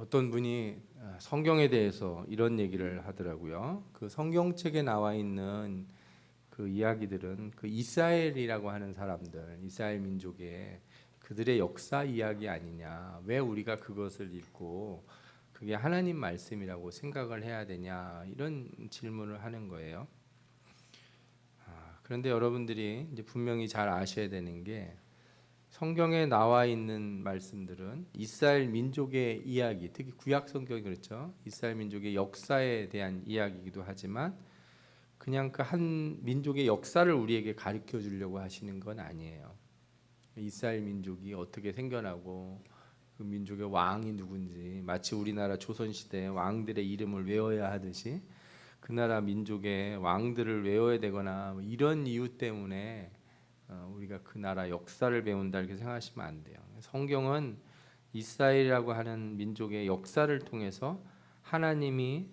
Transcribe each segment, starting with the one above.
어떤 분이 성경에 대해서 이런 얘기를 하더라고요. 그 성경책에 나와 있는 그 이야기들은 그 이스라엘이라고 하는 사람들, 이스라엘 민족의 그들의 역사 이야기 아니냐. 왜 우리가 그것을 읽고 그게 하나님 말씀이라고 생각을 해야 되냐. 이런 질문을 하는 거예요. 그런데 여러분들이 이제 분명히 잘 아셔야 되는 게 성경에 나와 있는 말씀들은 이스라엘 민족의 이야기, 특히 구약 성경이 그렇죠. 이스라엘 민족의 역사에 대한 이야기이기도 하지만 그냥 그 한 민족의 역사를 우리에게 가르쳐 주려고 하시는 건 아니에요. 이스라엘 민족이 어떻게 생겨나고 그 민족의 왕이 누군지 마치 우리나라 조선시대 왕들의 이름을 외워야 하듯이 그 나라 민족의 왕들을 외워야 되거나 이런 이유 때문에 우리가 그 나라 역사를 배운다 이렇게 생각하시면 안 돼요. 성경은 이스라엘이라고 하는 민족의 역사를 통해서 하나님이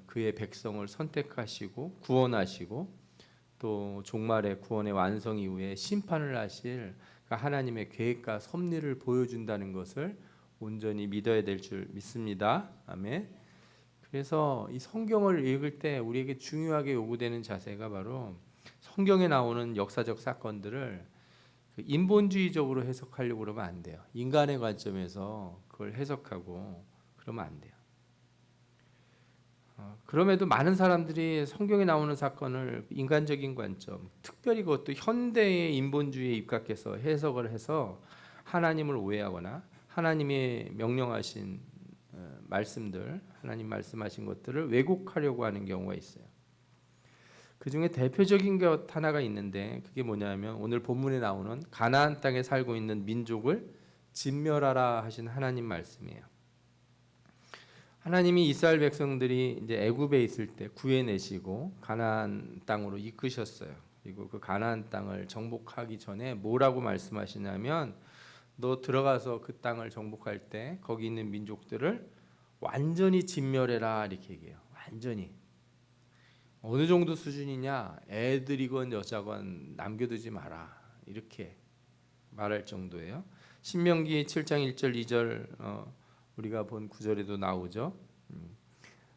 그의 백성을 선택하시고 구원하시고 또 종말의 구원의 완성 이후에 심판을 하실 하나님의 계획과 섭리를 보여준다는 것을 온전히 믿어야 될 줄 믿습니다. 아멘. 그래서 이 성경을 읽을 때 우리에게 중요하게 요구되는 자세가 바로 성경에 나오는 역사적 사건들을 인본주의적으로 해석하려고 그러면 안 돼요. 인간의 관점에서 그걸 해석하고 그러면 안 돼요. 그럼에도 많은 사람들이 성경에 나오는 사건을 인간적인 관점, 특별히 그것도 현대의 인본주의에 입각해서 해석을 해서 하나님을 오해하거나 하나님의 명령하신 말씀들, 하나님 말씀하신 것들을 왜곡하려고 하는 경우가 있어요. 그 중에 대표적인 것 하나가 있는데 그게 뭐냐면 오늘 본문에 나오는 가나안 땅에 살고 있는 민족을 진멸하라 하신 하나님 말씀이에요. 하나님이 이스라엘 백성들이 이제 애굽에 있을 때 구해내시고 가나안 땅으로 이끄셨어요. 그리고 그 가나안 땅을 정복하기 전에 뭐라고 말씀하시냐면 너 들어가서 그 땅을 정복할 때 거기 있는 민족들을 완전히 진멸해라 이렇게 얘기해요. 완전히. 어느 정도 수준이냐? 애들이건 여자건 남겨두지 마라 이렇게 말할 정도예요. 신명기 7장 1절 2절 우리가 본 구절에도 나오죠.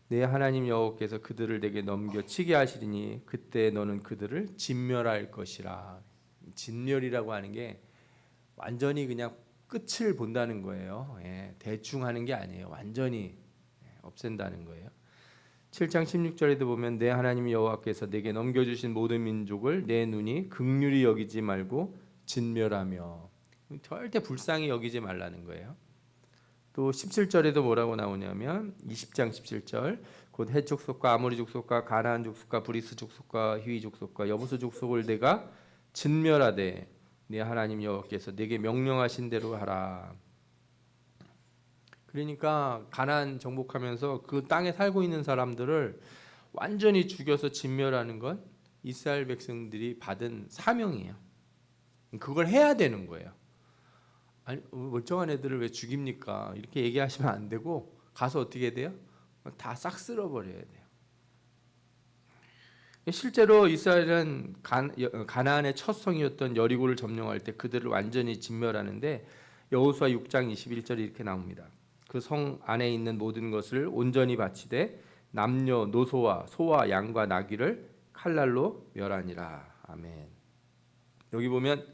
내 하나님 여호와께서 그들을 내게 넘겨치게 하시리니 그때 너는 그들을 진멸할 것이라. 진멸이라고 하는 게 완전히 그냥 끝을 본다는 거예요. 대충 하는 게 아니에요. 완전히 없앤다는 거예요. 7장 16절에도 보면 내 하나님 여호와께서 내게 넘겨주신 모든 민족을 내 눈이 긍휼히 여기지 말고 진멸하며 절대 불쌍히 여기지 말라는 거예요. 또 17절에도 뭐라고 나오냐면 20장 17절 곧 헷 족속과 아모리 족속과 가나안 족속과 브리스 족속과 히위 족속과 여부스 족속을 내가 진멸하되 네 하나님 여호와께서 내게 명령하신 대로 하라. 그러니까 가나안 정복하면서 그 땅에 살고 있는 사람들을 완전히 죽여서 진멸하는 건 이스라엘 백성들이 받은 사명이에요. 그걸 해야 되는 거예요. 아니 멀쩡한 애들을 왜 죽입니까? 이렇게 얘기하시면 안 되고 가서 어떻게 돼요? 다 싹 쓸어버려야 돼요. 실제로 이스라엘은 가나안의 첫 성이었던 여리고를 점령할 때 그들을 완전히 진멸하는데 여호수아 6장 21절에 이렇게 나옵니다. 그 성 안에 있는 모든 것을 온전히 바치되 남녀 노소와 소와 양과 나귀를 칼날로 멸하니라. 아멘. 여기 보면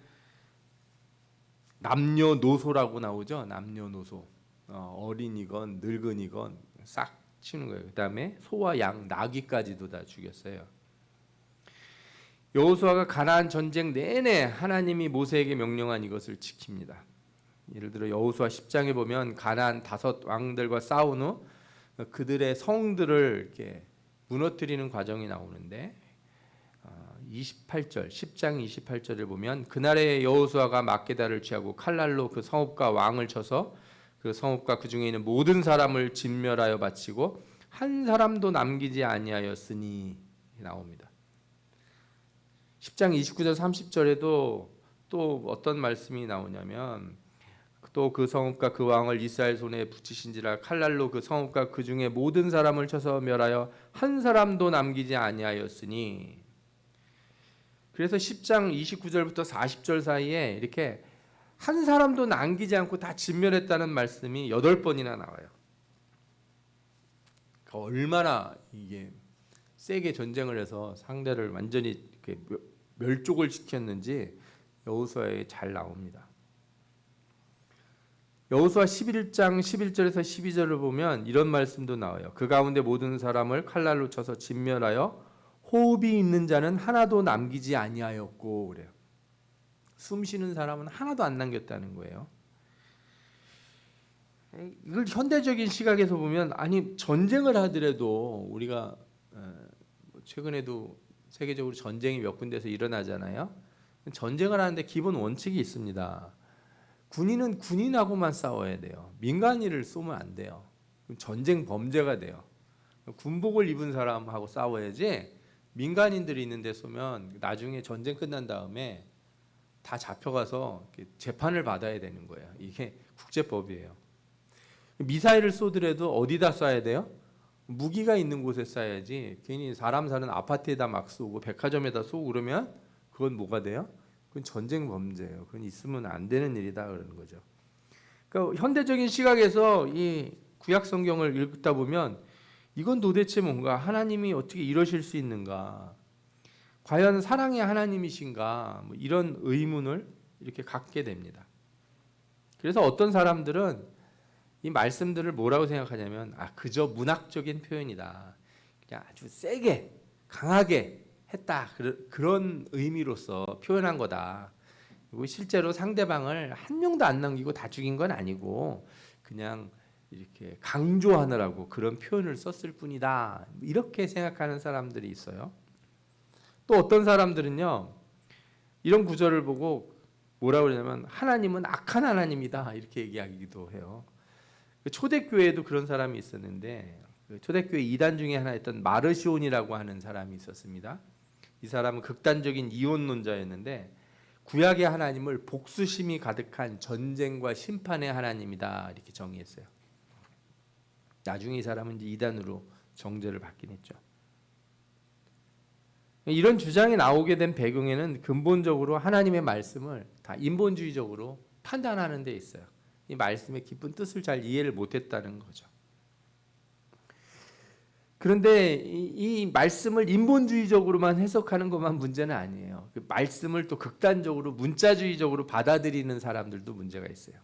남녀노소라고 나오죠. 남녀노소. 어린이건 늙은이건 싹 치는 거예요. 그 다음에 소와 양, 나귀까지도 다 죽였어요. 여호수아가 가나안 전쟁 내내 하나님이 모세에게 명령한 이것을 지킵니다. 예를 들어 여호수아 10장에 보면 가나안 5 왕들과 싸운 후 그들의 성들을 이렇게 무너뜨리는 과정이 나오는데 28절 10장 28절을 보면 그날에 여호수아가 막게다를 취하고 칼날로 그 성읍과 왕을 쳐서 그 성읍과 그 중에 있는 모든 사람을 진멸하여 바치고 한 사람도 남기지 아니하였으니 나옵니다. 10장 29절 30절에도 또 어떤 말씀이 나오냐면 또 그 성읍과 그 왕을 이스라엘 손에 붙이신지라 칼날로 그 성읍과 그 중에 모든 사람을 쳐서 멸하여 한 사람도 남기지 아니하였으니. 그래서 10장 29절부터 40절 사이에 이렇게 한 사람도 남기지 않고 다 진멸했다는 말씀이 8번이나 나와요. 얼마나 이게 세게 전쟁을 해서 상대를 완전히 이렇게 멸족을 시켰는지 여호수아에 잘 나옵니다. 여호수아 11장 11절에서 12절을 보면 이런 말씀도 나와요. 그 가운데 모든 사람을 칼날로 쳐서 진멸하여 호흡이 있는 자는 하나도 남기지 아니하였고 그래요. 숨 쉬는 사람은 하나도 안 남겼다는 거예요. 이걸 현대적인 시각에서 보면 아니 전쟁을 하더라도 우리가 최근에도 세계적으로 전쟁이 몇 군데서 일어나잖아요. 전쟁을 하는데 기본 원칙이 있습니다. 군인은 군인하고만 싸워야 돼요. 민간인을 쏘면 안 돼요. 전쟁 범죄가 돼요. 군복을 입은 사람하고 싸워야지 민간인들이 있는데 쏘면 나중에 전쟁 끝난 다음에 다 잡혀가서 재판을 받아야 되는 거예요. 이게 국제법이에요. 미사일을 쏘더라도 어디다 쏴야 돼요? 무기가 있는 곳에 쏴야지 괜히 사람 사는 아파트에다 막 쏘고 백화점에다 쏘고 그러면 그건 뭐가 돼요? 그건 전쟁 범죄예요. 그건 있으면 안 되는 일이다 그러는 거죠. 그러니까 현대적인 시각에서 이 구약 성경을 읽다 보면 이건 도대체 뭔가 하나님이 어떻게 이러실 수 있는가? 과연 사랑의 하나님이신가? 뭐 이런 의문을 이렇게 갖게 됩니다. 그래서 어떤 사람들은 이 말씀들을 뭐라고 생각하냐면 그저 문학적인 표현이다. 그냥 아주 세게 강하게 했다. 그런 의미로서 표현한 거다. 그리고 실제로 상대방을 한 명도 안 남기고 다 죽인 건 아니고 그냥 이렇게 강조하느라고 그런 표현을 썼을 뿐이다. 이렇게 생각하는 사람들이 있어요. 또 어떤 사람들은요. 이런 구절을 보고 뭐라고 그러냐면 하나님은 악한 하나님이다. 이렇게 얘기하기도 해요. 초대교회에도 그런 사람이 있었는데 초대교회 2단 중에 하나였던 마르시온이라고 하는 사람이 있었습니다. 이 사람은 극단적인 이혼론자였는데 구약의 하나님을 복수심이 가득한 전쟁과 심판의 하나님이다 이렇게 정의했어요. 나중에 이 사람은 이제 2단으로 정죄를 받긴 했죠. 이런 주장이 나오게 된 배경에는 근본적으로 하나님의 말씀을 다 인본주의적으로 판단하는 데 있어요. 이 말씀의 깊은 뜻을 잘 이해를 못했다는 거죠. 그런데 이 말씀을 인본주의적으로만 해석하는 것만 문제는 아니에요. 그 말씀을 또 극단적으로 문자주의적으로 받아들이는 사람들도 문제가 있어요.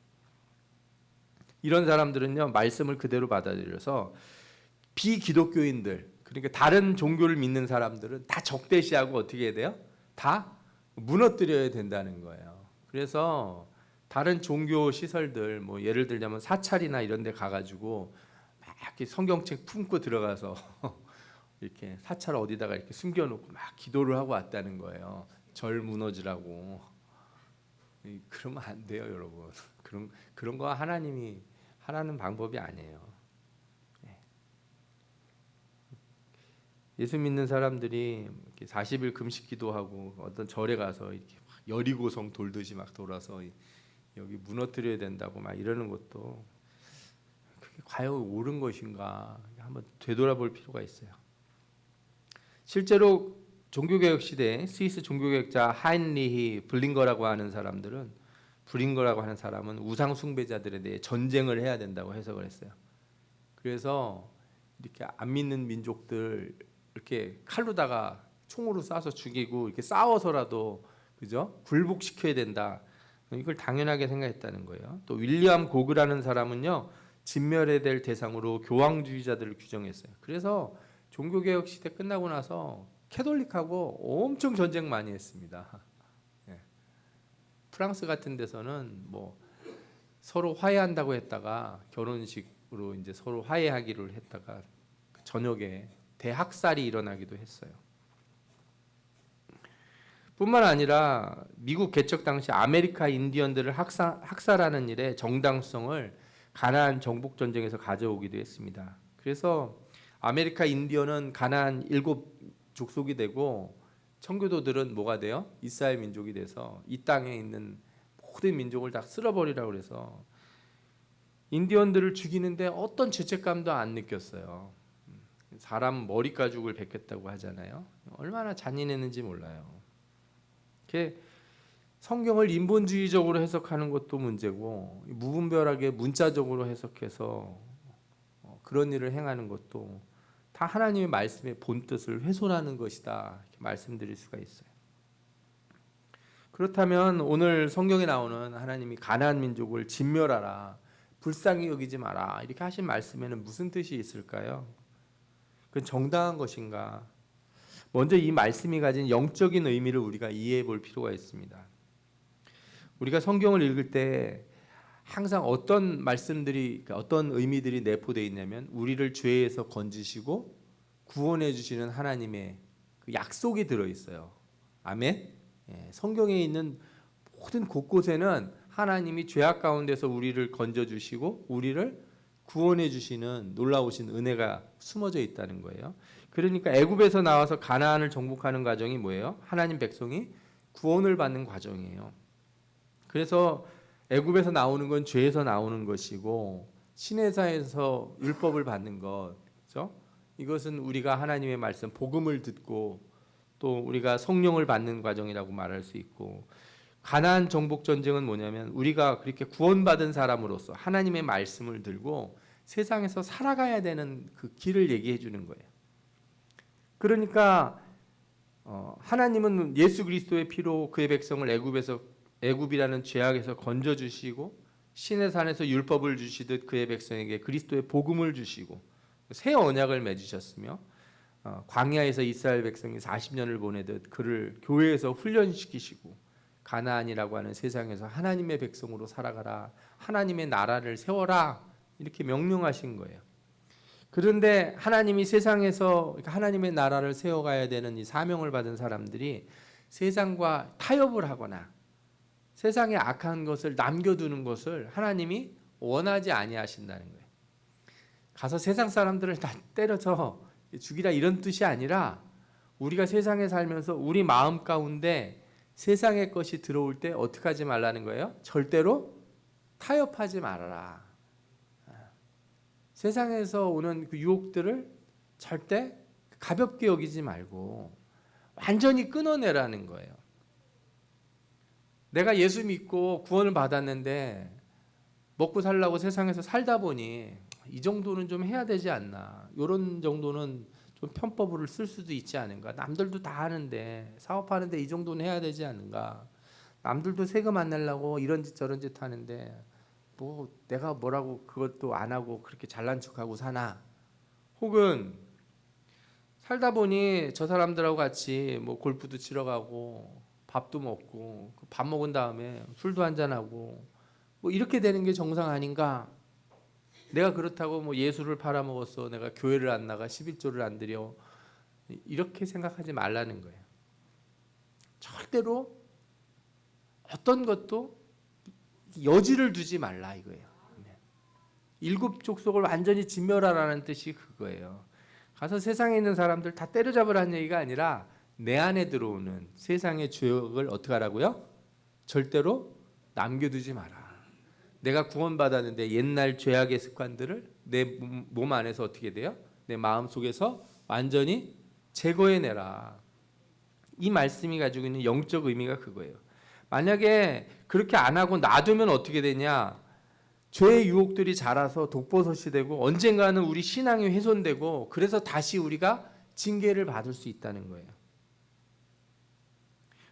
이런 사람들은요 말씀을 그대로 받아들여서 비기독교인들 그러니까 다른 종교를 믿는 사람들은 다 적대시하고 어떻게 해야 돼요? 다 무너뜨려야 된다는 거예요. 그래서 다른 종교 시설들 뭐 예를 들자면 사찰이나 이런 데 가가지고 막 이렇게 성경책 품고 들어가서 이렇게 사찰 어디다가 이렇게 숨겨놓고 막 기도를 하고 왔다는 거예요. 절 무너지라고. 그러면 안 돼요, 여러분. 그런 거 하나님이 하라는 방법이 아니에요. 예수 믿는 사람들이 40일 금식 기도하고 어떤 절에 가서 이렇게 여리고성 돌듯이 막 돌아서 여기 무너뜨려야 된다고 막 이러는 것도 그게 과연 옳은 것인가 한번 되돌아볼 필요가 있어요. 실제로 종교개혁 시대 스위스 종교개혁자 하인리히 블링거라고 하는 사람은 우상 숭배자들에 대해 전쟁을 해야 된다고 해석을 했어요. 그래서 이렇게 안 믿는 민족들 이렇게 칼로다가 총으로 쏴서 죽이고 이렇게 싸워서라도 그죠? 굴복시켜야 된다. 이걸 당연하게 생각했다는 거예요. 또 윌리엄 고그라는 사람은요. 진멸해야 될 대상으로 교황주의자들을 규정했어요. 그래서 종교개혁 시대 끝나고 나서 캐톨릭하고 엄청 전쟁 많이 했습니다. 예. 프랑스 같은 데서는 뭐 서로 화해한다고 했다가 결혼식으로 이제 서로 화해하기로 했다가 저녁에 대학살이 일어나기도 했어요. 뿐만 아니라 미국 개척 당시 아메리카 인디언들을 학살하는 일에 정당성을 가나안 정복 전쟁에서 가져오기도 했습니다. 그래서 아메리카 인디언은 가나안 7족속이 되고 청교도들은 뭐가 돼요? 이스라엘 민족이 돼서 이 땅에 있는 모든 민족을 다 쓸어버리라고 그래서 인디언들을 죽이는데 어떤 죄책감도 안 느꼈어요. 사람 머리 가죽을 베꼈다고 하잖아요. 얼마나 잔인했는지 몰라요. 성경을 인본주의적으로 해석하는 것도 문제고 무분별하게 문자적으로 해석해서 그런 일을 행하는 것도 다 하나님의 말씀의 본뜻을 훼손하는 것이다, 이렇게 말씀드릴 수가 있어요. 그렇다면 오늘 성경에 나오는 하나님이 가나안 민족을 진멸하라, 불쌍히 여기지 마라, 이렇게 하신 말씀에는 무슨 뜻이 있을까요? 그건 정당한 것인가? 먼저 이 말씀이 가진 영적인 의미를 우리가 이해해 볼 필요가 있습니다. 우리가 성경을 읽을 때 항상 어떤 말씀들이, 어떤 의미들이 내포되어 있냐면 우리를 죄에서 건지시고 구원해 주시는 하나님의 그 약속이 들어 있어요. 아멘. 성경에 있는 모든 곳곳에는 하나님이 죄악 가운데서 우리를 건져 주시고 우리를 구원해 주시는 놀라우신 은혜가 숨어져 있다는 거예요. 그러니까 애굽에서 나와서 가나안을 정복하는 과정이 뭐예요? 하나님 백성이 구원을 받는 과정이에요. 그래서 애굽에서 나오는 건 죄에서 나오는 것이고 시내사에서 율법을 받는 것, 그렇죠? 이것은 우리가 하나님의 말씀 복음을 듣고 또 우리가 성령을 받는 과정이라고 말할 수 있고, 가나안 정복 전쟁은 뭐냐면 우리가 그렇게 구원받은 사람으로서 하나님의 말씀을 들고 세상에서 살아가야 되는 그 길을 얘기해 주는 거예요. 그러니까 하나님은 예수 그리스도의 피로 그의 백성을 애굽이라는 죄악에서 건져 주시고 시내산에서 율법을 주시듯 그의 백성에게 그리스도의 복음을 주시고 새 언약을 맺으셨으며 광야에서 이스라엘 백성이 40년을 보내듯 그를 교회에서 훈련시키시고 가나안이라고 하는 세상에서 하나님의 백성으로 살아가라, 하나님의 나라를 세워라, 이렇게 명령하신 거예요. 그런데 하나님이 세상에서 하나님의 나라를 세워가야 되는 이 사명을 받은 사람들이 세상과 타협을 하거나 세상의 악한 것을 남겨두는 것을 하나님이 원하지 아니하신다는 거예요. 가서 세상 사람들을 다 때려서 죽이라, 이런 뜻이 아니라 우리가 세상에 살면서 우리 마음 가운데 세상의 것이 들어올 때 어떻게 하지 말라는 거예요? 절대로 타협하지 말아라. 세상에서 오는 그 유혹들을 절대 가볍게 여기지 말고 완전히 끊어내라는 거예요. 내가 예수 믿고 구원을 받았는데 먹고 살라고 세상에서 살다 보니 이 정도는 좀 해야 되지 않나, 이런 정도는 좀 편법을 쓸 수도 있지 않은가, 남들도 다 하는데 사업하는데 이 정도는 해야 되지 않은가, 남들도 세금 안 내려고 이런 짓 저런 짓 하는데 뭐 내가 뭐라고 그것도 안 하고 그렇게 잘난 척하고 사나, 혹은 살다 보니 저 사람들하고 같이 뭐 골프도 치러 가고 밥도 먹고 밥 먹은 다음에 술도 한잔하고 뭐 이렇게 되는 게 정상 아닌가, 내가 그렇다고 뭐 예수를 팔아먹었어, 내가 교회를 안 나가, 11조를 안 드려, 이렇게 생각하지 말라는 거예요. 절대로 어떤 것도 여지를 두지 말라 이거예요. 일곱 족속을 완전히 진멸하라는 뜻이 그거예요. 가서 세상에 있는 사람들 다 때려잡으라는 얘기가 아니라 내 안에 들어오는 세상의 죄악을 어떻게 하라고요? 절대로 남겨두지 마라. 내가 구원받았는데 옛날 죄악의 습관들을 내 몸 안에서 어떻게 돼요? 내 마음 속에서 완전히 제거해내라. 이 말씀이 가지고 있는 영적 의미가 그거예요. 만약에 그렇게 안 하고 놔두면 어떻게 되냐? 죄의 유혹들이 자라서 독버섯이 되고 언젠가는 우리 신앙이 훼손되고 그래서 다시 우리가 징계를 받을 수 있다는 거예요.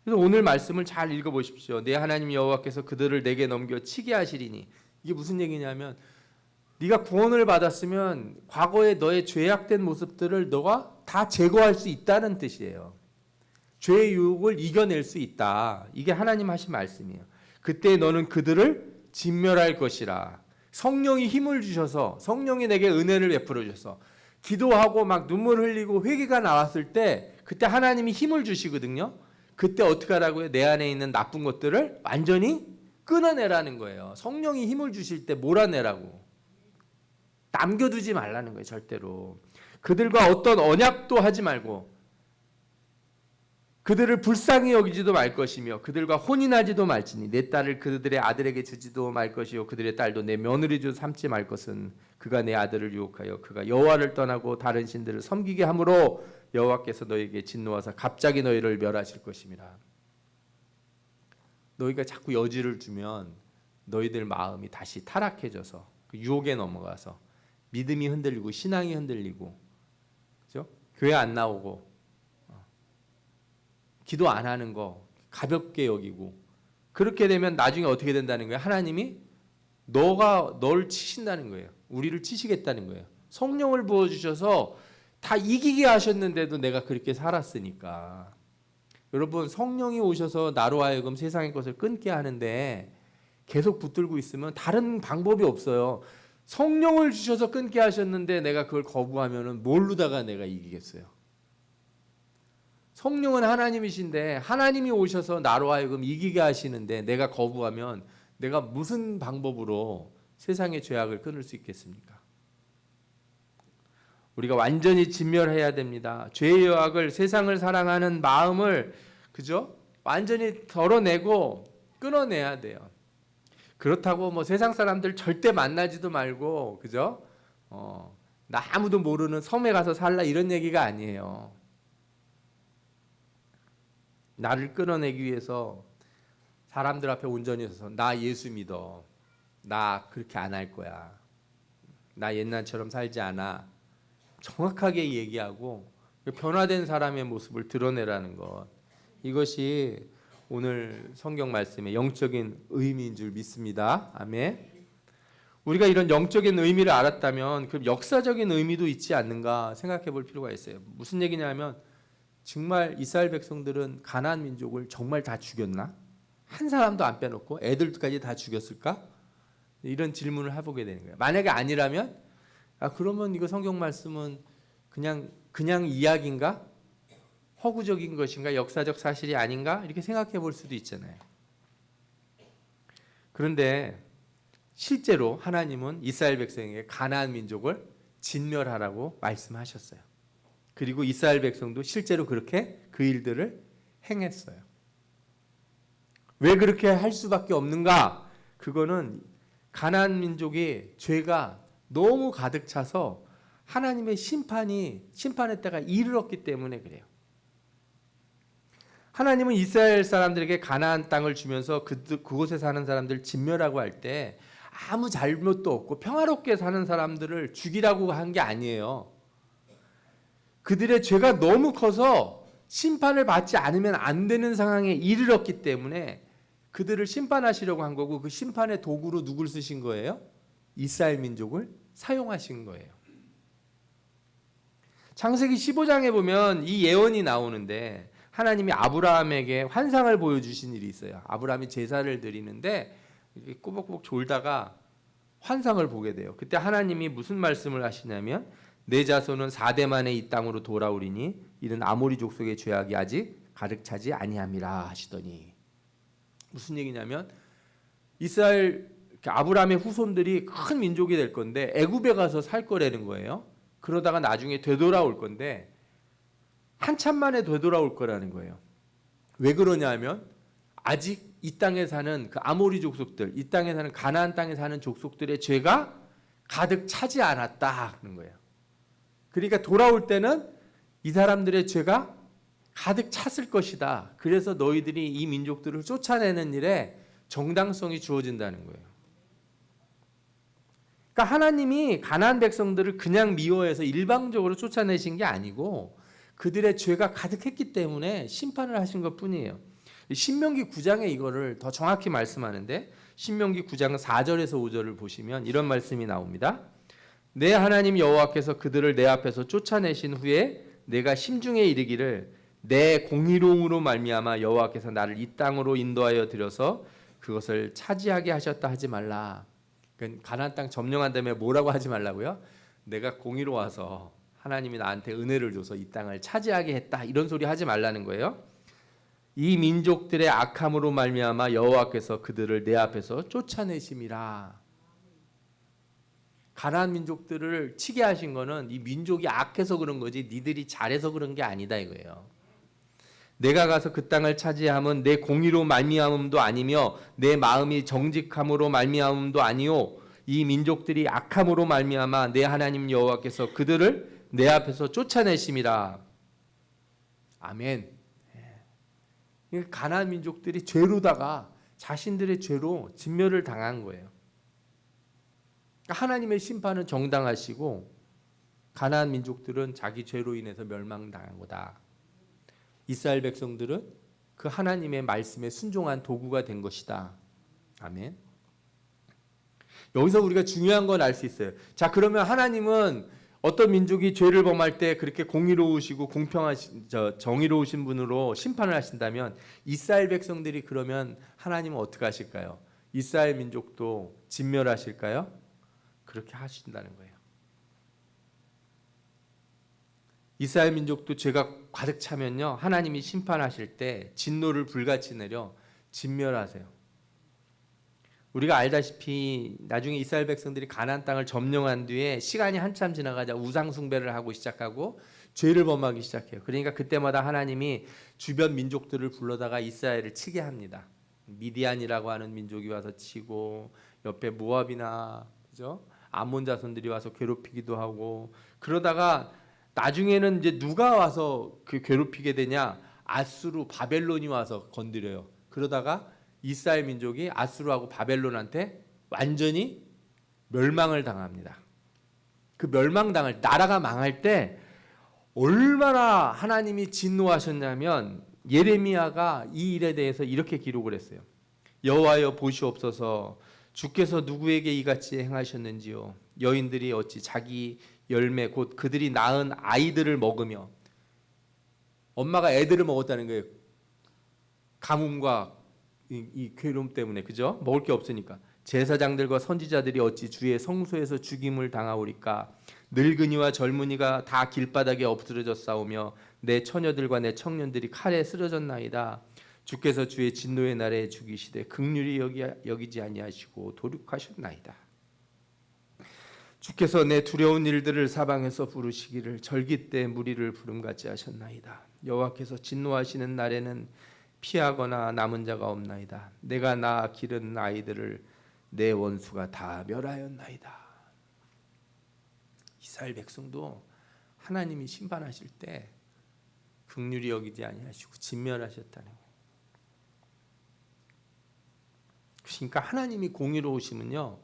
그래서 오늘 말씀을 잘 읽어보십시오. 내 하나님 여호와께서 그들을 내게 넘겨 치게 하시리니, 이게 무슨 얘기냐면 네가 구원을 받았으면 과거에 너의 죄악된 모습들을 너가 다 제거할 수 있다는 뜻이에요. 죄의 유혹을 이겨낼 수 있다. 이게 하나님 하신 말씀이에요. 그때 너는 그들을 진멸할 것이라. 성령이 힘을 주셔서, 성령이 내게 은혜를 베풀어 주셔서 기도하고 막 눈물 흘리고 회개가 나왔을 때 그때 하나님이 힘을 주시거든요. 그때 어떻게 하라고요? 내 안에 있는 나쁜 것들을 완전히 끊어내라는 거예요. 성령이 힘을 주실 때 몰아내라고. 남겨두지 말라는 거예요. 절대로. 그들과 어떤 언약도 하지 말고 그들을 불쌍히 여기지도 말 것이며 그들과 혼인하지도 말지니 내 딸을 그들의 아들에게 주지도 말 것이요 그들의 딸도 내 며느리도 삼지 말 것은 그가 내 아들을 유혹하여 그가 여호와를 떠나고 다른 신들을 섬기게 함으로 여호와께서 너에게 진노하사 갑자기 너희를 멸하실 것임이라. 너희가 자꾸 여지를 주면 너희들 마음이 다시 타락해져서 그 유혹에 넘어가서 믿음이 흔들리고 신앙이 흔들리고 교회 안 나오고 기도 안 하는 거 가볍게 여기고 그렇게 되면 나중에 어떻게 된다는 거예요? 하나님이 널 치신다는 거예요. 우리를 치시겠다는 거예요. 성령을 부어주셔서 다 이기게 하셨는데도 내가 그렇게 살았으니까. 여러분, 성령이 오셔서 나로 하여금 세상의 것을 끊게 하는데 계속 붙들고 있으면 다른 방법이 없어요. 성령을 주셔서 끊게 하셨는데 내가 그걸 거부하면 모르다가 내가 이기겠어요. 성령은 하나님이신데 하나님이 오셔서 나로 하여금 이기게 하시는데 내가 거부하면 내가 무슨 방법으로 세상의 죄악을 끊을 수 있겠습니까? 우리가 완전히 진멸해야 됩니다. 죄의 여악을, 세상을 사랑하는 마음을 그죠? 완전히 덜어내고 끊어내야 돼요. 그렇다고 뭐 세상 사람들 절대 만나지도 말고 그죠? 나 아무도 모르는 섬에 가서 살라 이런 얘기가 아니에요. 나를 끊어내기 위해서 사람들 앞에 온전히 서서 나 예수 믿어. 나 그렇게 안 할 거야. 나 옛날처럼 살지 않아. 정확하게 얘기하고 변화된 사람의 모습을 드러내라는 것. 이것이 오늘 성경 말씀의 영적인 의미인 줄 믿습니다. 아멘. 우리가 이런 영적인 의미를 알았다면 그럼 역사적인 의미도 있지 않는가 생각해 볼 필요가 있어요. 무슨 얘기냐면 정말 이스라엘 백성들은 가나안 민족을 정말 다 죽였나? 한 사람도 안 빼놓고 애들까지 다 죽였을까? 이런 질문을 해보게 되는 거예요. 만약에 아니라면 그러면 이거 성경 말씀은 그냥 이야기인가? 허구적인 것인가? 역사적 사실이 아닌가? 이렇게 생각해 볼 수도 있잖아요. 그런데 실제로 하나님은 이스라엘 백성에게 가나안 민족을 진멸하라고 말씀하셨어요. 그리고 이스라엘 백성도 실제로 그렇게 그 일들을 행했어요. 왜 그렇게 할 수밖에 없는가? 그거는 가나안 민족의 죄가 너무 가득 차서 하나님의 심판의 때가 이르렀기 때문에 그래요. 하나님은 이스라엘 사람들에게 가나안 땅을 주면서 그곳에 사는 사람들 진멸하고 할 때 아무 잘못도 없고 평화롭게 사는 사람들을 죽이라고 한 게 아니에요. 그들의 죄가 너무 커서 심판을 받지 않으면 안 되는 상황에 이르렀기 때문에 그들을 심판하시려고 한 거고 그 심판의 도구로 누굴 쓰신 거예요? 이스라엘 민족을 사용하신 거예요. 창세기 15장에 보면 이 예언이 나오는데 하나님이 아브라함에게 환상을 보여주신 일이 있어요. 아브라함이 제사를 드리는데 꼬박꼬박 졸다가 환상을 보게 돼요. 그때 하나님이 무슨 말씀을 하시냐면 내 자손은 4대 만에 이 땅으로 돌아오리니 이는 아모리 족속의 죄악이 아직 가득 차지 아니함이라 하시더니 무슨 얘기냐면 이스라엘 아브라함의 후손들이 큰 민족이 될 건데 애굽에 가서 살 거라는 거예요. 그러다가 나중에 되돌아올 건데 한참 만에 되돌아올 거라는 거예요. 왜 그러냐 하면 아직 이 땅에 사는 그 아모리 족속들, 이 땅에 사는 가나안 땅에 사는 족속들의 죄가 가득 차지 않았다는 거예요. 그러니까 돌아올 때는 이 사람들의 죄가 가득 찼을 것이다. 그래서 너희들이 이 민족들을 쫓아내는 일에 정당성이 주어진다는 거예요. 그러니까 하나님이 가나안 백성들을 그냥 미워해서 일방적으로 쫓아내신 게 아니고 그들의 죄가 가득했기 때문에 심판을 하신 것뿐이에요. 신명기 9장에 이거를 더 정확히 말씀하는데 신명기 9장 4절에서 5절을 보시면 이런 말씀이 나옵니다. 내 하나님 여호와께서 그들을 내 앞에서 쫓아내신 후에 내가 심중에 이르기를 내 공의로움으로 말미암아 여호와께서 나를 이 땅으로 인도하여 들여서 그것을 차지하게 하셨다 하지 말라. 그러니까 가나안 땅 점령한 다음에 뭐라고 하지 말라고요? 내가 공의로워서 하나님이 나한테 은혜를 줘서 이 땅을 차지하게 했다. 이런 소리 하지 말라는 거예요. 이 민족들의 악함으로 말미암아 여호와께서 그들을 내 앞에서 쫓아내심이라. 가나안 민족들을 치게 하신 거는 이 민족이 악해서 그런 거지 니들이 잘해서 그런 게 아니다 이거예요. 내가 가서 그 땅을 차지함은 내 공의로 말미암음도 아니며 내 마음이 정직함으로 말미암음도 아니요 이 민족들이 악함으로 말미암아 내 하나님 여호와께서 그들을 내 앞에서 쫓아내심이라. 아멘. 가나안 민족들이 죄로다가 자신들의 죄로 진멸을 당한 거예요. 하나님의 심판은 정당하시고 가나안 민족들은 자기 죄로 인해서 멸망당한 거다. 이스라엘 백성들은 그 하나님의 말씀에 순종한 도구가 된 것이다. 아멘. 여기서 우리가 중요한 건 알 수 있어요. 자, 그러면 하나님은 어떤 민족이 죄를 범할 때 그렇게 공의로우시고 정의로우신 분으로 심판을 하신다면 이스라엘 백성들이 그러면 하나님은 어떻게 하실까요? 이스라엘 민족도 진멸하실까요? 그렇게 하신다는 거예요. 이스라엘 민족도 죄가 가득 차면요, 하나님이 심판하실 때 진노를 불같이 내려 진멸하세요. 우리가 알다시피 나중에 이스라엘 백성들이 가나안 땅을 점령한 뒤에 시간이 한참 지나가자 우상 숭배를 하고 시작하고 죄를 범하기 시작해요. 그러니까 그때마다 하나님이 주변 민족들을 불러다가 이스라엘을 치게 합니다. 미디안이라고 하는 민족이 와서 치고, 옆에 모압이나 그죠? 아몬 자손들이 와서 괴롭히기도 하고, 그러다가 나중에는 이제 누가 와서 그 괴롭히게 되냐? 아수르, 바벨론이 와서 건드려요. 그러다가 이스라엘 민족이 아수르하고 바벨론한테 완전히 멸망을 당합니다. 그 멸망당할, 나라가 망할 때 얼마나 하나님이 진노하셨냐면 예레미야가 이 일에 대해서 이렇게 기록을 했어요. 여호와여 보시옵소서, 주께서 누구에게 이같이 행하셨는지요. 여인들이 어찌 자기 열매 곧 그들이 낳은 아이들을 먹으며, 엄마가 애들을 먹었다는 거예요. 가뭄과 이 괴로움 때문에, 그죠? 먹을 게 없으니까. 제사장들과 선지자들이 어찌 주의 성소에서 죽임을 당하오리까. 늙은이와 젊은이가 다 길바닥에 엎드러졌사오며 내 처녀들과 내 청년들이 칼에 쓰러졌나이다. 주께서 주의 진노의 날에 죽이시되 긍휼히 여기지 아니하시고 도륙하셨나이다. 주께서 내 두려운 일들을 사방에서 부르시기를 절기 때 무리를 부름같이 하셨나이다. 여호와께서 진노하시는 날에는 피하거나 남은 자가 없나이다. 내가 낳아 기른 아이들을 내 원수가 다 멸하였나이다. 이스라엘 백성도 하나님이 심판하실 때 긍휼히 여기지 아니하시고 진멸하셨다는 거예요. 그러니까 하나님이 공의로우시면요,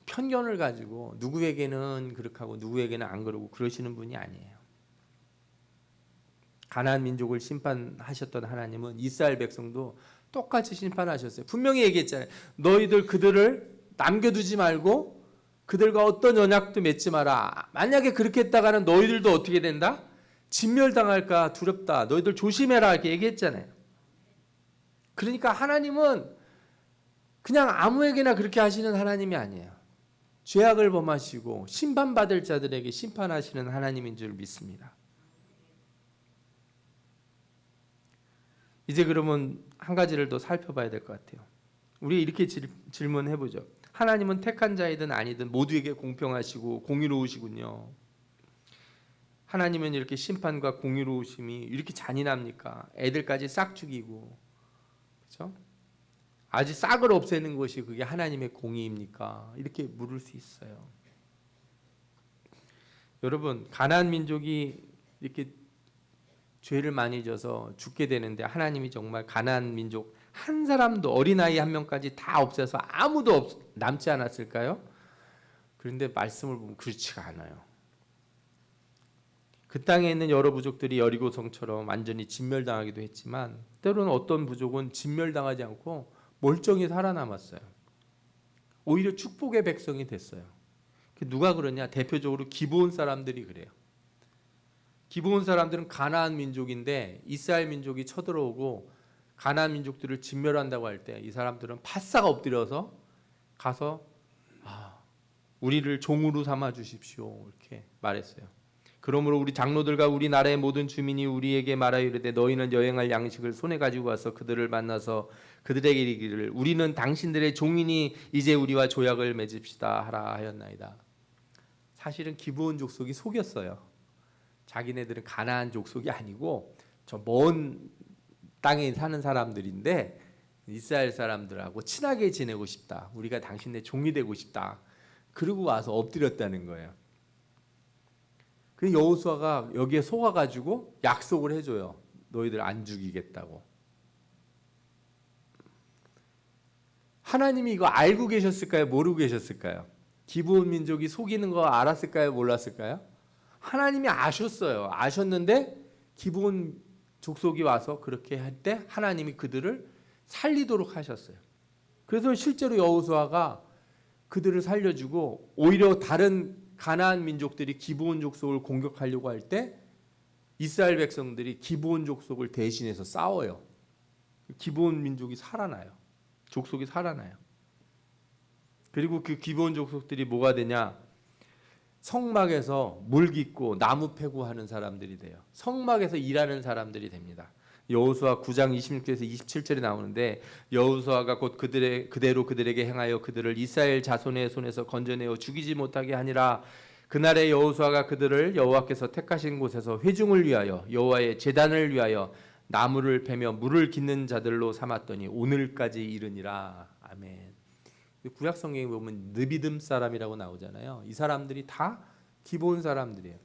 편견을 가지고 누구에게는 그렇게 하고 누구에게는 안 그러고 그러시는 분이 아니에요. 가나안 민족을 심판하셨던 하나님은 이스라엘 백성도 똑같이 심판하셨어요. 분명히 얘기했잖아요. 너희들 그들을 남겨두지 말고 그들과 어떤 언약도 맺지 마라. 만약에 그렇게 했다가는 너희들도 어떻게 된다? 진멸당할까 두렵다. 너희들 조심해라 이렇게 얘기했잖아요. 그러니까 하나님은 그냥 아무에게나 그렇게 하시는 하나님이 아니에요. 죄악을 범하시고 심판받을 자들에게 심판하시는 하나님인 줄 믿습니다. 이제 그러면 한 가지를 더 살펴봐야 될 것 같아요. 우리 이렇게 질문해 보죠. 하나님은 택한 자이든 아니든 모두에게 공평하시고 공의로우시군요. 하나님은 이렇게 심판과 공의로우심이 이렇게 잔인합니까? 애들까지 싹 죽이고, 그렇죠? 아주 싹을 없애는 것이 그게 하나님의 공의입니까? 이렇게 물을 수 있어요. 여러분, 가나안 민족이 이렇게 죄를 많이 져서 죽게 되는데 하나님이 정말 가나안 민족 한 사람도, 어린아이 한 명까지 다 없애서 아무도 남지 않았을까요? 그런데 말씀을 보면 그렇지가 않아요. 그 땅에 있는 여러 부족들이 여리고성처럼 완전히 진멸당하기도 했지만 때로는 어떤 부족은 진멸당하지 않고 멀쩡히 살아남았어요. 오히려 축복의 백성이 됐어요. 누가 그러냐? 대표적으로 기브온 사람들이 그래요. 기브온 사람들은 가나안 민족인데 이스라엘 민족이 쳐들어오고 가나안 민족들을 진멸한다고 할 때 이 사람들은 바싹 엎드려서 가서 우리를 종으로 삼아 주십시오 이렇게 말했어요. 그러므로 우리 장로들과 우리 나라의 모든 주민이 우리에게 말하여 이르되 너희는 여행할 양식을 손에 가지고 와서 그들을 만나서 그들에게 이르기를 우리는 당신들의 종이니 이제 우리와 조약을 맺읍시다 하라 하였나이다. 사실은 기브온 족속이 속였어요. 자기네들은 가나안 족속이 아니고 저 먼 땅에 사는 사람들인데 이스라엘 사람들하고 친하게 지내고 싶다. 우리가 당신네 종이 되고 싶다. 그러고 와서 엎드렸다는 거예요. 그 여호수아가 여기에 속아가지고 약속을 해줘요. 너희들 안 죽이겠다고. 하나님이 이거 알고 계셨을까요? 모르고 계셨을까요? 기브온 민족이 속이는 거 알았을까요? 몰랐을까요? 하나님이 아셨어요. 아셨는데 기브온 족속이 와서 그렇게 할 때 하나님이 그들을 살리도록 하셨어요. 그래서 실제로 여호수아가 그들을 살려주고 오히려 다른 가나안 민족들이 기브온 족속을 공격하려고 할 때 이스라엘 백성들이 기브온 족속을 대신해서 싸워요. 기브온 민족이 살아나요. 족속이 살아나요. 그리고 그 기브온 족속들이 뭐가 되냐? 성막에서 물 깃고 나무 패고 하는 사람들이 돼요. 성막에서 일하는 사람들이 됩니다. 여호수아 9장 26절에서 27절에 나오는데 여호수아가 곧 그대로 그들에게 행하여 그들을 이스라엘 자손의 손에서 건져내어 죽이지 못하게 하니라. 그날에 여호수아가 그들을 여호와께서 택하신 곳에서 회중을 위하여 여호와의 제단을 위하여 나무를 패며 물을 깃는 자들로 삼았더니 오늘까지 이르니라. 아멘. 구약 성경에 보면 느비듬 사람이라고 나오잖아요. 이 사람들이 다 기브온 사람들이에요.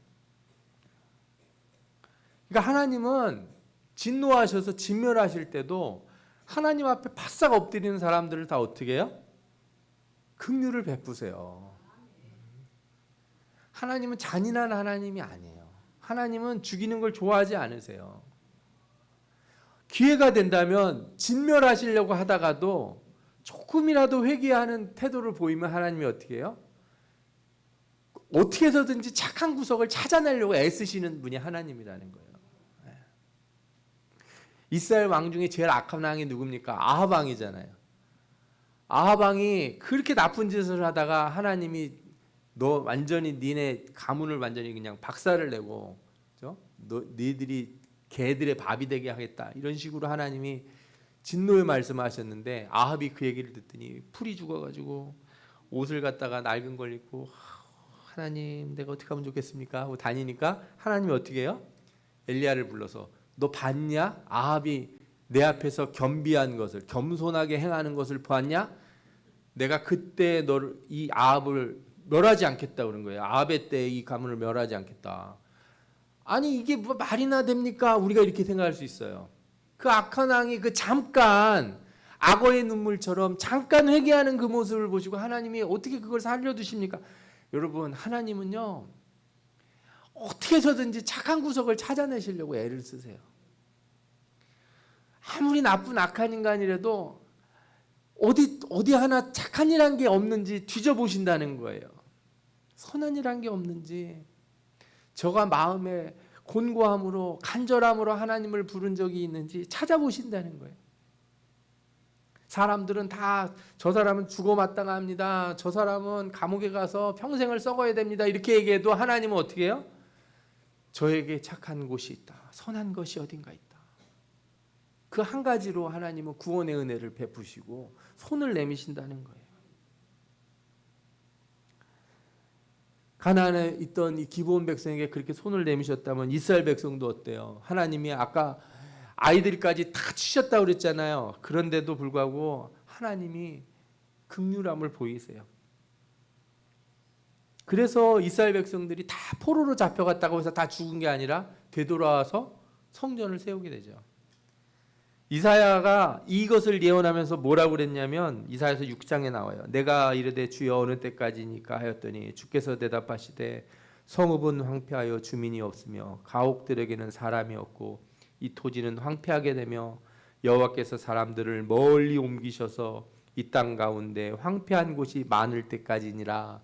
그러니까 하나님은 진노하셔서 진멸하실 때도 하나님 앞에 바싹 엎드리는 사람들을 다 어떻게 해요? 긍휼을 베푸세요. 하나님은 잔인한 하나님이 아니에요. 하나님은 죽이는 걸 좋아하지 않으세요. 기회가 된다면 진멸하시려고 하다가도 조금이라도 회개하는 태도를 보이면 하나님이 어떻게 해요? 어떻게 해서든지 착한 구석을 찾아내려고 애쓰시는 분이 하나님이라는 거예요. 이스라엘 왕 중에 제일 악한 왕이 누굽니까? 아합 왕이잖아요. 아합 왕이 그렇게 나쁜 짓을 하다가 하나님이 너 완전히 니네 가문을 완전히 그냥 박살을 내고 너희들이 개들의 밥이 되게 하겠다 이런 식으로 하나님이 진노의 말씀하셨는데 아합이 그 얘기를 듣더니 풀이 죽어가지고 옷을 갖다가 낡은 걸 입고 하나님 내가 어떻게 하면 좋겠습니까 하고 다니니까 하나님이 어떻게 해요? 엘리야를 불러서 너 봤냐? 아합이 내 앞에서 겸비한 것을 겸손하게 행하는 것을 보았냐? 내가 그때 너를 이 아합을 멸하지 않겠다 그런 거예요. 아합의 때 이 가문을 멸하지 않겠다. 아니 이게 뭐 말이나 됩니까? 우리가 이렇게 생각할 수 있어요. 그 악한 왕이 그 잠깐 악어의 눈물처럼 잠깐 회개하는 그 모습을 보시고 하나님이 어떻게 그걸 살려두십니까? 여러분 하나님은요 어떻게 해서든지 착한 구석을 찾아내시려고 애를 쓰세요. 아무리 나쁜 악한 인간이라도 어디 하나 착한 일한 게 없는지 뒤져보신다는 거예요. 선한 일한 게 없는지 저가 마음에 곤고함으로 간절함으로 하나님을 부른 적이 있는지 찾아보신다는 거예요. 사람들은 다 저 사람은 죽어 마땅합니다. 저 사람은 감옥에 가서 평생을 썩어야 됩니다. 이렇게 얘기해도 하나님은 어떻게 해요? 저에게 착한 곳이 있다. 선한 것이 어딘가 있다. 그 한 가지로 하나님은 구원의 은혜를 베푸시고 손을 내미신다는 거예요. 가나안에 있던 이 기브온 백성에게 그렇게 손을 내미셨다면 이스라엘 백성도 어때요? 하나님이 아까 아이들까지 다 치셨다고 그랬잖아요. 그런데도 불구하고 하나님이 긍휼함을 보이세요. 그래서 이스라엘 백성들이 다 포로로 잡혀갔다고 해서 다 죽은 게 아니라 되돌아와서 성전을 세우게 되죠. 이사야가 이것을 예언하면서 뭐라고 그랬냐면 이사야서 6장에 나와요. 내가 이르되 주여 어느 때까지니까 하였더니 주께서 대답하시되 성읍은 황폐하여 주민이 없으며 가옥들에게는 사람이 없고 이 토지는 황폐하게 되며 여호와께서 사람들을 멀리 옮기셔서 이 땅 가운데 황폐한 곳이 많을 때까지니라.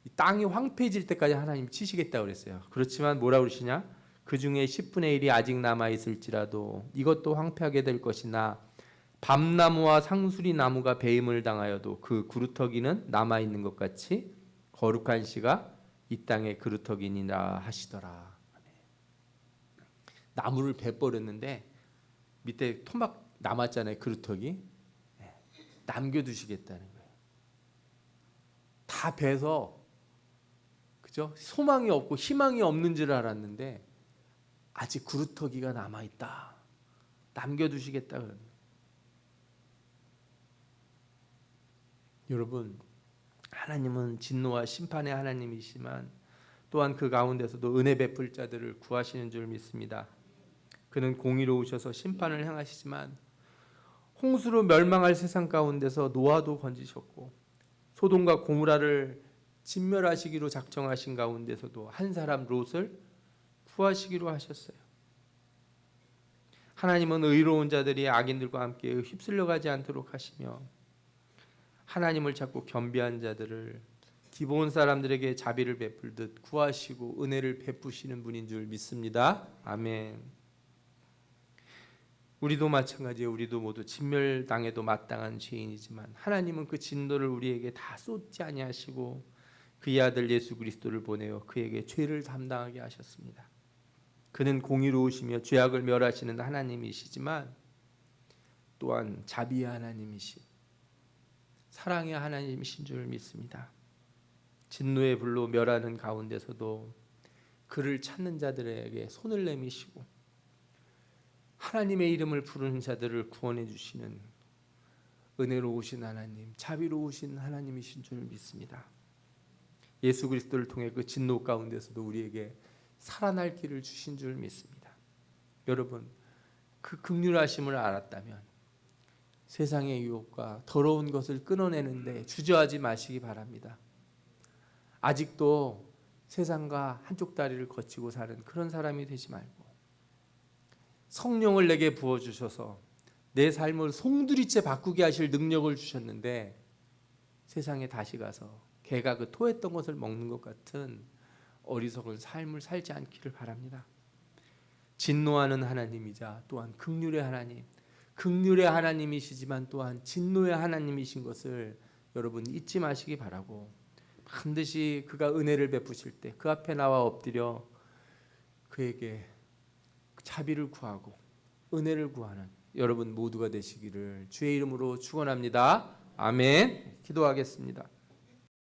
이 땅이 황폐해질 때까지 하나님 치시겠다고 그랬어요. 그렇지만 뭐라고 그러시냐? 그 중에 10분의 1이 아직 남아있을지라도 이것도 황폐하게 될 것이나 밤나무와 상수리 나무가 배임을 당하여도 그 그루터기는 남아있는 것 같이 거룩한 씨가 이 땅의 그루터기니라 하시더라. 나무를 베버렸는데 밑에 토막 남았잖아요. 그루터기 남겨두시겠다는 거예요. 다 베서 그죠? 소망이 없고 희망이 없는 줄 알았는데 아직 그루터기가 남아있다. 남겨두시겠다. 그러는. 여러분 하나님은 진노와 심판의 하나님이시지만 또한 그 가운데서도 은혜 베풀 자들을 구하시는 줄 믿습니다. 그는 공의로우셔서 심판을 행하시지만 홍수로 멸망할 세상 가운데서 노아도 건지셨고 소돔과 고무라를 진멸하시기로 작정하신 가운데서도 한 사람 롯을 구하시기로 하셨어요. 하나님은 의로운 자들이 악인들과 함께 휩쓸려 가지 않도록 하시며 하나님을 찾고 겸비한 자들을 기본 사람들에게 자비를 베풀듯 구하시고 은혜를 베푸시는 분인 줄 믿습니다. 아멘. 우리도 마찬가지예요. 우리도 모두 진멸당해도 마땅한 죄인이지만 하나님은 그 진노를 우리에게 다 쏟지 아니하시고 그의 아들 예수 그리스도를 보내어 그에게 죄를 담당하게 하셨습니다. 그는 공의로우시며 죄악을 멸하시는 하나님이시지만 또한 자비의 하나님이신 사랑의 하나님이신 줄 믿습니다. 진노의 불로 멸하는 가운데서도 그를 찾는 자들에게 손을 내미시고 하나님의 이름을 부르는 자들을 구원해 주시는 은혜로우신 하나님, 자비로우신 하나님이신 줄 믿습니다. 예수 그리스도를 통해 그 진노 가운데서도 우리에게 살아날 길을 주신 줄 믿습니다. 여러분, 그 긍휼하심을 알았다면 세상의 유혹과 더러운 것을 끊어내는데 주저하지 마시기 바랍니다. 아직도 세상과 한쪽 다리를 거치고 사는 그런 사람이 되지 말고 성령을 내게 부어주셔서 내 삶을 송두리째 바꾸게 하실 능력을 주셨는데 세상에 다시 가서 개가 그 토했던 것을 먹는 것 같은 어리석은 삶을 살지 않기를 바랍니다. 진노하는 하나님이자 또한 긍휼의 하나님, 긍휼의 하나님이시지만 또한 진노의 하나님이신 것을 여러분 잊지 마시기 바라고 반드시 그가 은혜를 베푸실 때 그 앞에 나와 엎드려 그에게 자비를 구하고 은혜를 구하는 여러분 모두가 되시기를 주의 이름으로 축원합니다. 아멘. 기도하겠습니다.